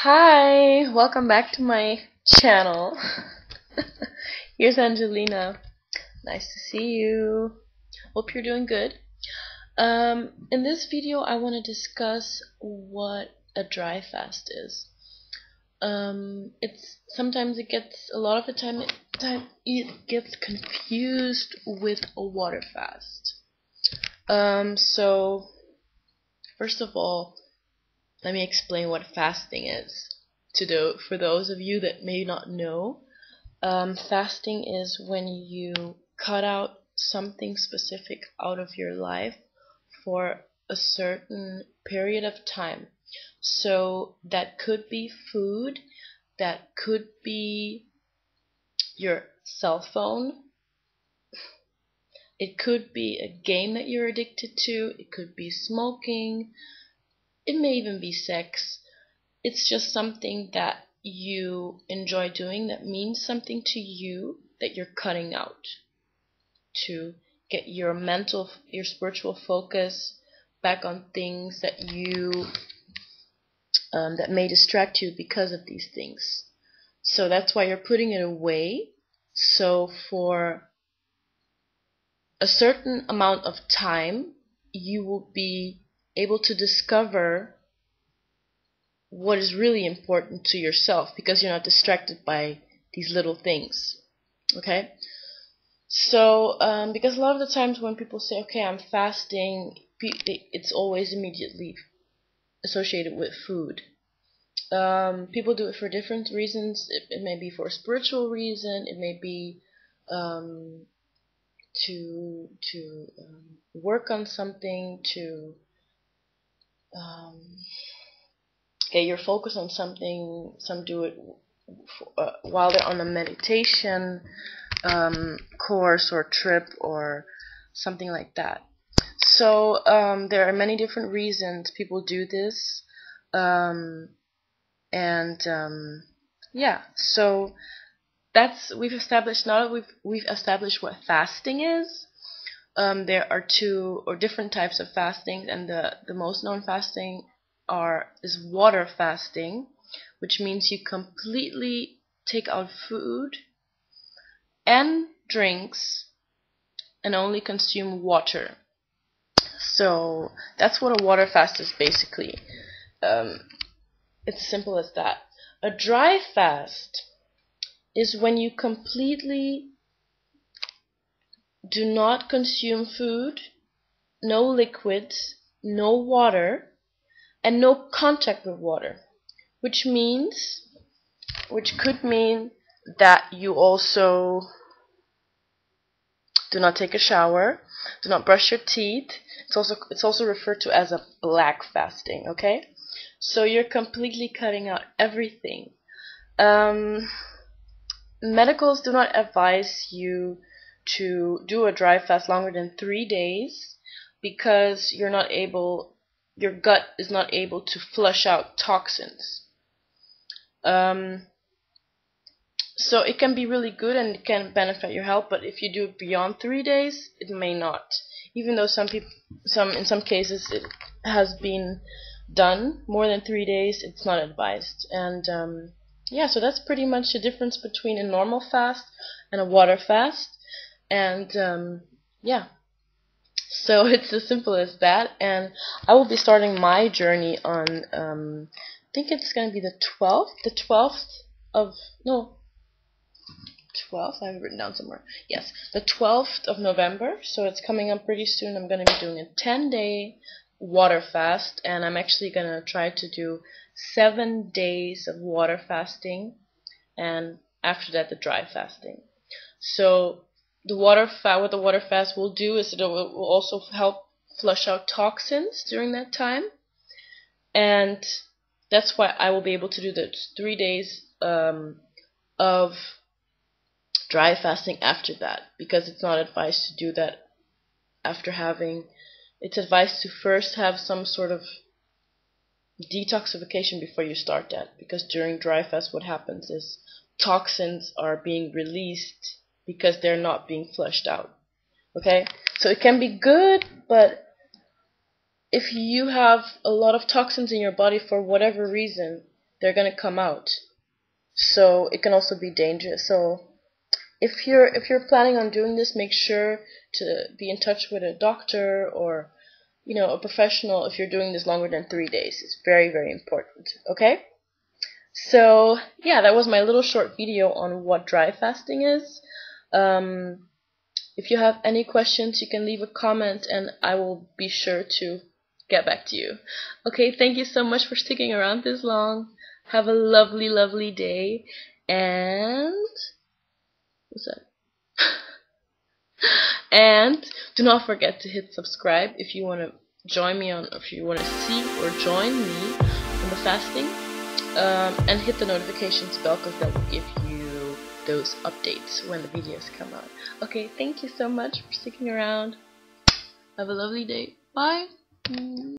Hi, welcome back to my channel. Here's Angelina. Nice to see you. Hope you're doing good. In this video, I want to discuss what a dry fast is. It's sometimes it gets a lot of the time it gets confused with a water fast. So first of all, let me explain what fasting is for those of you that may not know. Fasting is when you cut out something specific out of your life for a certain period of time. So that could be food, that could be your cell phone, it could be a game that you're addicted to, it could be smoking, it may even be sex. It's just something that you enjoy doing that means something to you that you're cutting out to get your spiritual focus back on things that that may distract you because of these things. So that's why you're putting it away. So for a certain amount of time, you will be able to discover what is really important to yourself because you're not distracted by these little things. Okay? So, because a lot of the times when people say, okay, I'm fasting, it's always immediately associated with food. People do it for different reasons. It may be for a spiritual reason. It may be to work on something, to get your focus on something. Some do it while they're on a meditation course or trip or something like that. So there are many different reasons people do this, yeah. So we've established now that we've established what fasting is. There are two or different types of fasting, and the most known fasting is water fasting, which means you completely take out food and drinks and only consume water. So that's what a water fast is basically. It's as simple as that. A dry fast is when you completely do not consume food, no liquids, no water, and no contact with water, which could mean that you also do not take a shower, do not brush your teeth. It's also referred to as a black fasting, okay? So you're completely cutting out everything. Medicals do not advise you to do a dry fast longer than 3 days because your gut is not able to flush out toxins. So it can be really good and it can benefit your health, but if you do it beyond 3 days, it may not. Even though in some cases it has been done more than 3 days, it's not advised. And yeah, so that's pretty much the difference between a normal fast and a water fast. And yeah, so it's as simple as that. And I will be starting my journey on I think it's going to be the 12th I have it written down somewhere. Yes, the 12th of November. So it's coming up pretty soon. I'm going to be doing a 10-day water fast, and I'm actually going to try to do 7 days of water fasting, and after that the dry fasting. So what the water fast will do is it will also help flush out toxins during that time, and that's why I will be able to do the 3 days of dry fasting after that, because it's not advised to do that after having. It's advised to first have some sort of detoxification before you start that, because during dry fast what happens is toxins are being released because they're not being flushed out. Okay? So it can be good, but if you have a lot of toxins in your body for whatever reason, they're gonna come out. So it can also be dangerous. So if you're planning on doing this, make sure to be in touch with a doctor or a professional if you're doing this longer than 3 days. It's very, very important. Okay? So yeah, that was my little short video on what dry fasting is. If you have any questions, you can leave a comment and I will be sure to get back to you. Okay, thank you so much for sticking around this long. Have a lovely, lovely day, and what's that? And do not forget to hit subscribe if you want to join me on, if you want to see or join me on the fasting, and hit the notifications bell because that will give you those updates when the videos come out. Okay, thank you so much for sticking around. Have a lovely day. Bye.